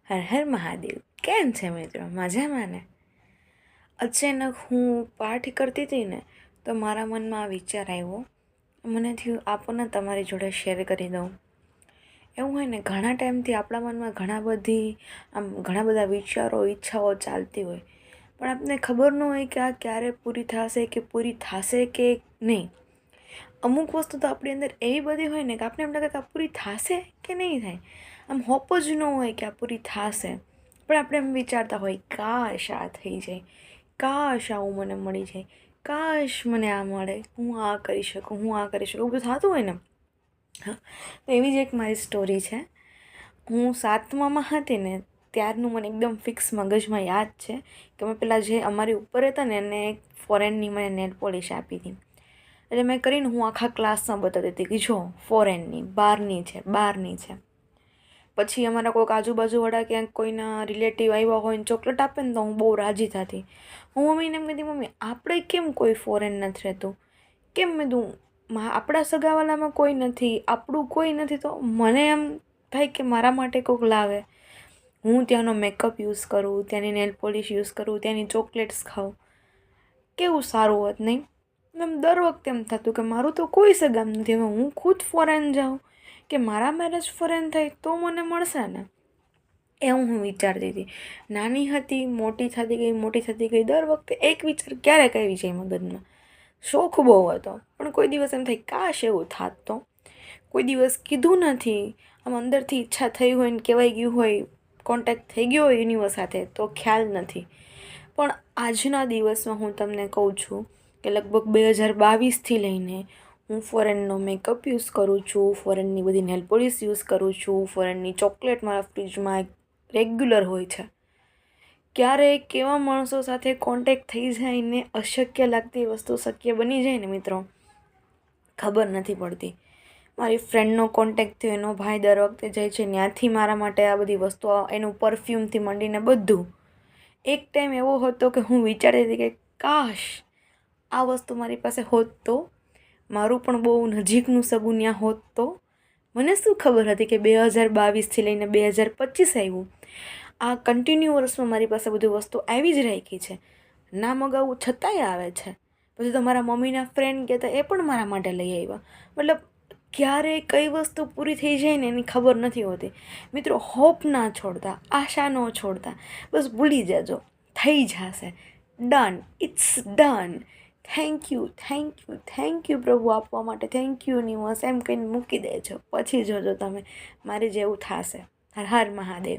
હર હર મહાદેવ. કેમ છે મિત્રો? મજામાં ને? અચાનક હું પાઠ કરતી હતી ને તો મારા મનમાં આ વિચાર આવ્યો. મને થયું આપણને તમારી જોડે શેર કરી દઉં. એવું હોય ને, ઘણા ટાઈમથી આપણા મનમાં ઘણા બધા વિચારો, ઈચ્છાઓ ચાલતી હોય, પણ આપણને ખબર ન હોય કે આ ક્યારે પૂરી થશે કે નહીં. અમુક વસ્તુ તો આપણી અંદર એવી બધી હોય ને કે આપણે એમ લાગે કે આ પૂરી થશે કે નહીં થાય. આમ હોપ જ ન હોય કે આ પૂરી થશે, પણ આપણે એમ વિચારતા હોય કાશ આ થઈ જાય, કાશ આવું મને મળી જાય, કાશ મને આ મળે, હું આ કરી શકું, એવું બધું થતું હોય ને. હા, તો એવી જ એક મારી સ્ટોરી છે. હું 7મામાં હતી ને ત્યારનું મને એકદમ ફિક્સ મગજમાં યાદ છે કે મેં પેલા જે અમારી ઉપર હતા ને એને એક ફોરેનની મને નેલ પોલિશ આપી હતી. એટલે મેં કરીને હું આખા ક્લાસમાં બતાવતી હતી કે જો ફોરેનની, બહારની છે. પછી અમારા કોઈક આજુબાજુવાળા ક્યાંક કોઈના રિલેટિવ આવ્યા હોય ને ચોકલેટ આપે ને તો હું બહુ રાજી થતી. હું મમ્મીને એમ કહેતી, મમ્મી આપણે કેમ કોઈ ફોરેન નથી રહેતું, કેમ મેં કીધું આપણા સગાવાલામાં કોઈ નથી, આપણું કોઈ નથી, તો મને એમ થાય કે મારા માટે કોઈક લાવે. હું ત્યાંનો મેકઅપ યુઝ કરું, ત્યાંની નેલ પોલિશ યુઝ કરું, ત્યાંની ચોકલેટ્સ ખાઉં, કેવું સારું હોત નહીં. એમ દર વખતે એમ થતું કે મારું તો કોઈ સગામ નથી, હવે હું ખુદ ફોરેન જાઉં કે મારા મેરેજ ફોરેન થાય તો મને મળશે ને, એવું હું વિચારતી હતી. નાની હતી, મોટી થતી ગઈ દર વખતે એક વિચાર ક્યારેક આવી જાય મગજમાં. શોખ બહુ હતો, પણ કોઈ દિવસ એમ થાય કાશ એવું થાત તો. કોઈ દિવસ કીધું નથી, આમ અંદરથી ઈચ્છા થઈ હોય ને કહેવાય ગયું હોય, કોન્ટેક્ટ થઈ ગયો હોય યુનિવર્સ સાથે તો ખ્યાલ નથી. પણ આજના દિવસમાં હું તમને કહું છું કે લગભગ 2022થી લઈને હું ફોરેનનો મેકઅપ યુઝ કરું છું, ફોરેનની બધી નેલ પોલિશ યુઝ કરું છું, ફોરેનની ચોકલેટ મારા ફ્રીજમાં રેગ્યુલર હોય છે. ક્યારેક કેવા માણસો સાથે કોન્ટેક્ટ થઈ જાય ને અશક્ય લાગતી વસ્તુ શક્ય બની જાય ને મિત્રો, ખબર નથી પડતી. મારી ફ્રેન્ડનો કોન્ટેક્ટ થયો, એનો ભાઈ દર વખતે જાય છે, ત્યાંથી મારા માટે આ બધી વસ્તુઓ, એનું પરફ્યુમથી માંડીને બધું. એક ટાઈમ એવો હતો કે હું વિચારતી હતી કે કાશ આ વસ્તુ મારી પાસે હોત તો, મારું પણ બહુ નજીકનું સગું ત્યાં હોત તો. મને શું ખબર હતી કે 2022થી લઈને 2025 આવ્યું, આ કન્ટિન્યુ વર્ષમાં મારી પાસે બધી વસ્તુ આવી જ રાખી છે. ના મગાવું છતાંય આવે છે. પછી તો મારા મમ્મીના ફ્રેન્ડ કહેતા એ પણ મારા માટે લઈ આવ્યા. મતલબ ક્યારે કઈ વસ્તુ પૂરી થઈ જાય ને એની ખબર નથી હોતી. મિત્રો, હોપ ના છોડતા, આશા ન છોડતા, બસ ભૂલી જજો, થઈ જશે. Done, it's done. Thank you પ્રભુ આપવા માટે, થેન્ક યુ યુનિવર્સ, એમ કહીને મૂકી દેજો. પછી જોજો તમે મારે જેવું થશે. હર હર મહાદેવ.